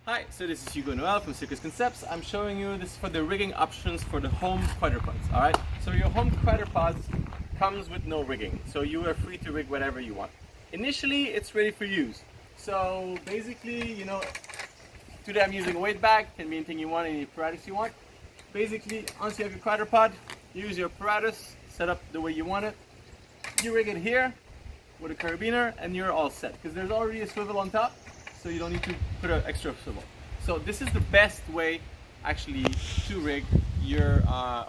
Hi, so this is Hugo Noel from CircusConcepts. I'm showing you this for the rigging options for the Home Quadripods, alright? So your Home Quadripods comes with no rigging, so you are free to rig whatever you want. Initially, it's ready for use. So basically, today I'm using a weight bag, can be anything you want, any apparatus you want. Basically, once you have your quadripod, use your apparatus, set up the way you want it. You rig it here with a carabiner and you're all set, because there's already a swivel on top, so you don't need to put an extra swivel. So this is the best way actually to rig your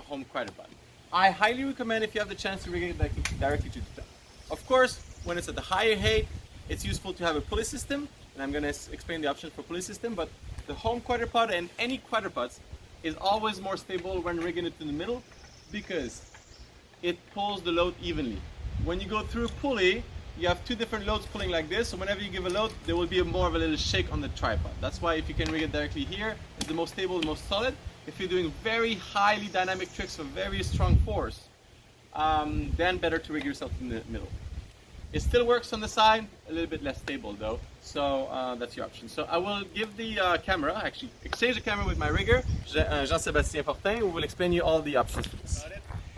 Home Quadripod. I highly recommend, if you have the chance, to rig it directly to the top. Of course, when it's at the higher height, it's useful to have a pulley system, and I'm going to explain the options for pulley system, but the Home Quadripod and any quadripods is always more stable when rigging it in the middle, because it pulls the load evenly. When you go through a pulley, you have two different loads pulling like this, so whenever you give a load, there will be more of a little shake on the tripod. That's why if you can rig it directly here, it's the most stable, the most solid. If you're doing very highly dynamic tricks with very strong force, then better to rig yourself in the middle. It still works on the side, a little bit less stable though, so that's your option. So I will give the camera, actually exchange the camera with my rigger, Jean-Sébastien Fortin, who will explain you all the options for this.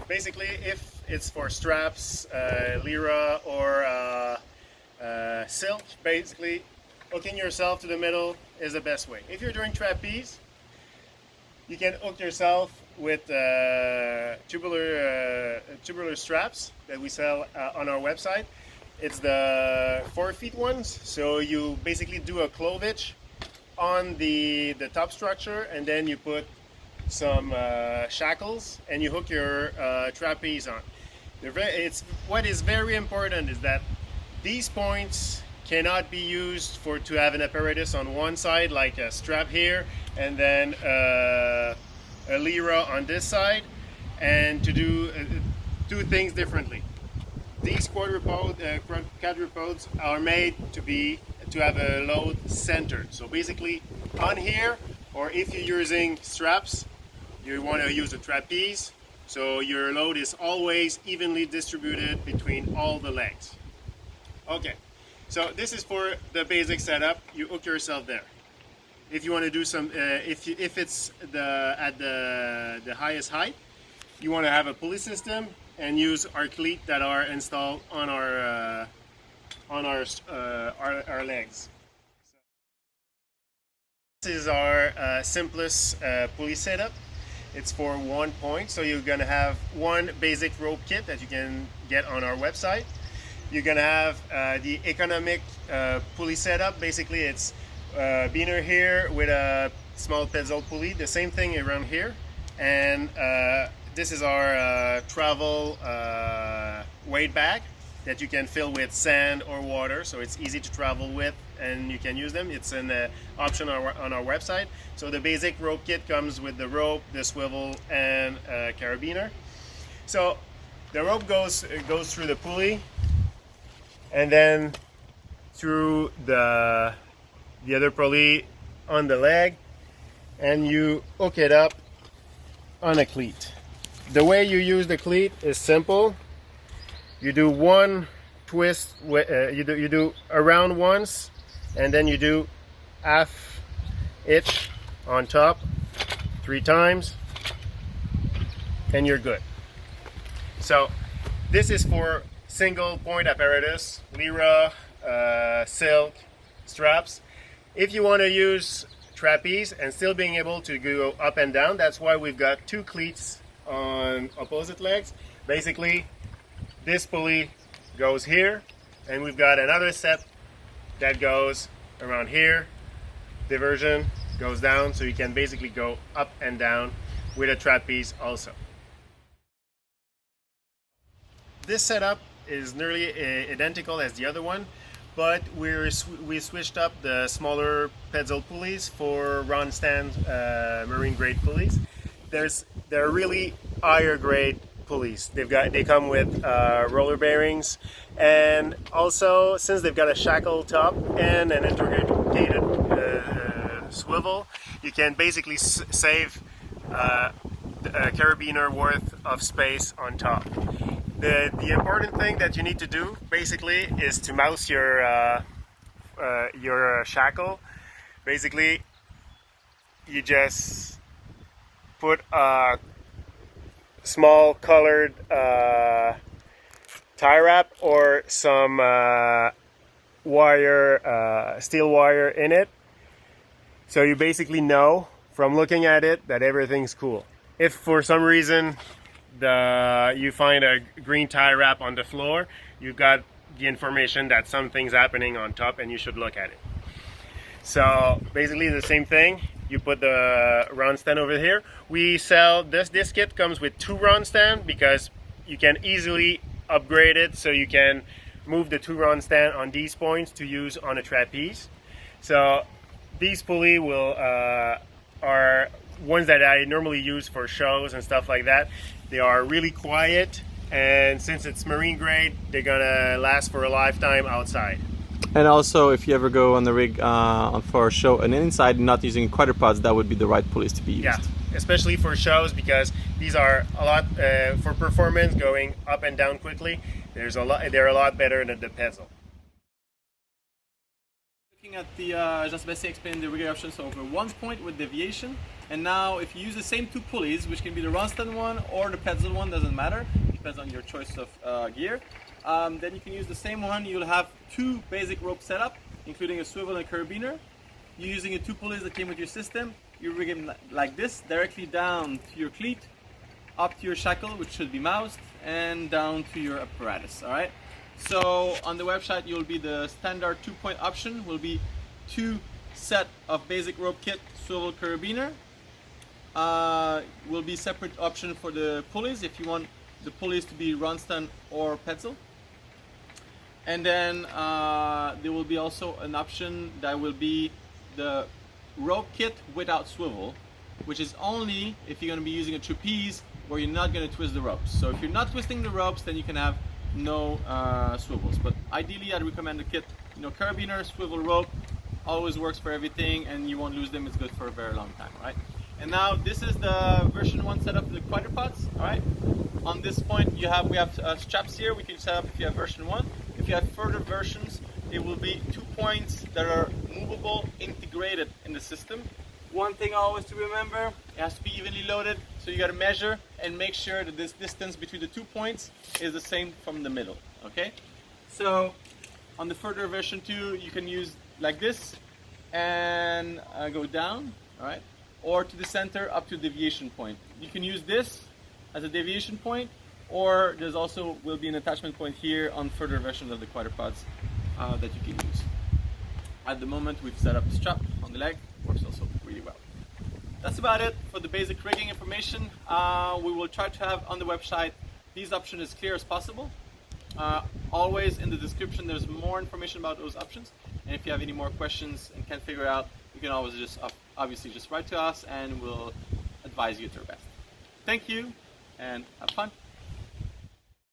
Basically, if it's for straps, lyra, or silk, basically hooking yourself to the middle is the best way. If you're doing trapeze, you can hook yourself with tubular straps that we sell on our website. It's the 4 feet ones, so you basically do a clovage on the top structure, and then you put some shackles and you hook your trapeze on. What is very important is that these points cannot be used to have an apparatus on one side, like a strap here, and then a lyra on this side, and to do things differently. These quadripods are made to have a load centered. So basically, on here, or if you're using straps, you want to use a trapeze, so your load is always evenly distributed between all the legs. Okay, so this is for the basic setup. You hook yourself there. If you want to do some, if it's at the highest height, you want to have a pulley system and use our cleat that are installed on our legs. This is our simplest pulley setup. It's for 1 point, so you're gonna have one basic rope kit that you can get on our website. You're gonna have the economic pulley setup. Basically, it's beaner here with a small pedal pulley, the same thing around here, and this is our travel weight bag that you can fill with sand or water, so it's easy to travel with and you can use them. It's an option on our website. So the basic rope kit comes with the rope, the swivel, and a carabiner. So the rope goes through the pulley and then through the other pulley on the leg, and you hook it up on a cleat. The way you use the cleat is simple. You do one twist, you do around once, and then you do half hitch on top 3 times, and you're good. So this is for single point apparatus, lyra, silk, straps. If you want to use trapeze and still being able to go up and down, that's why we've got 2 cleats on opposite legs. Basically, this pulley goes here, and we've got another set that goes around here. Diversion goes down, so you can basically go up and down with a trapeze also. This setup is nearly identical as the other one, but we switched up the smaller pedal pulleys for round stand marine grade pulleys. They're really higher grade pulleys. They come with roller bearings, and also since they've got a shackle top and an integrated swivel, you can basically save a carabiner worth of space on top. The important thing that you need to do basically is to mouse your shackle. Basically, you just put a small colored tie wrap or some steel wire in it, so you basically know from looking at it that everything's cool. If for some reason you find a green tie wrap on the floor, you've got the information that something's happening on top and you should look at it. So basically the same thing. You put the round stand over here. We sell this kit comes with 2 round stand because you can easily upgrade it, so you can move the 2 round stand on these points to use on a trapeze. So these pulley are ones that I normally use for shows and stuff like that. They are really quiet, and since it's marine grade, they're gonna last for a lifetime outside. And also, if you ever go on the rig for a show and inside not using quadripods, that would be the right pulleys to be used. Yeah, especially for shows, because these are a lot for performance, going up and down quickly. They're a lot better than the pedal. Looking at the Jean-Sébastien explained the rigging options over 1 point with deviation, and now if you use the same 2 pulleys, which can be the round stand one or the pedal one, doesn't matter, depends on your choice of gear. Then you can use the same one. You'll have 2 basic rope setup, including a swivel and a carabiner. You're using the 2 pulleys that came with your system. You rig them like this, directly down to your cleat, up to your shackle, which should be moused, and down to your apparatus. All right. So on the website, you'll be the standard 2-point option. Will be 2 set of basic rope kit, swivel, carabiner. Will be separate option for the pulleys if you want the pulleys to be round stand or pedal. And then there will be also an option that will be the rope kit without swivel, which is only if you're going to be using a trapeze where you're not going to twist the ropes. So if you're not twisting the ropes, then you can have no swivels. But ideally, I'd recommend the kit, carabiner, swivel, rope, always works for everything, and you won't lose them. It's good for a very long time, right? And now this is the version 1 setup of the quadripods. All right. On this point, we have straps here. We can set up if you have version 1. If you have further versions, it will be 2 points that are movable, integrated in the system. One thing always to remember: it has to be evenly loaded. So you got to measure and make sure that this distance between the 2 points is the same from the middle. Okay. So on the further version 2, you can use like this and go down. All right. Or to the center up to deviation point. You can use this as a deviation point, or there's also will be an attachment point here on further versions of the quadripods that you can use. At the moment, we've set up the strap on the leg, works also really well. That's about it for the basic rigging information. We will try to have on the website these options as clear as possible. Always in the description there's more information about those options, and if you have any more questions and can't figure out, you can always obviously just write to us and we'll advise you to our best. Thank you and have fun.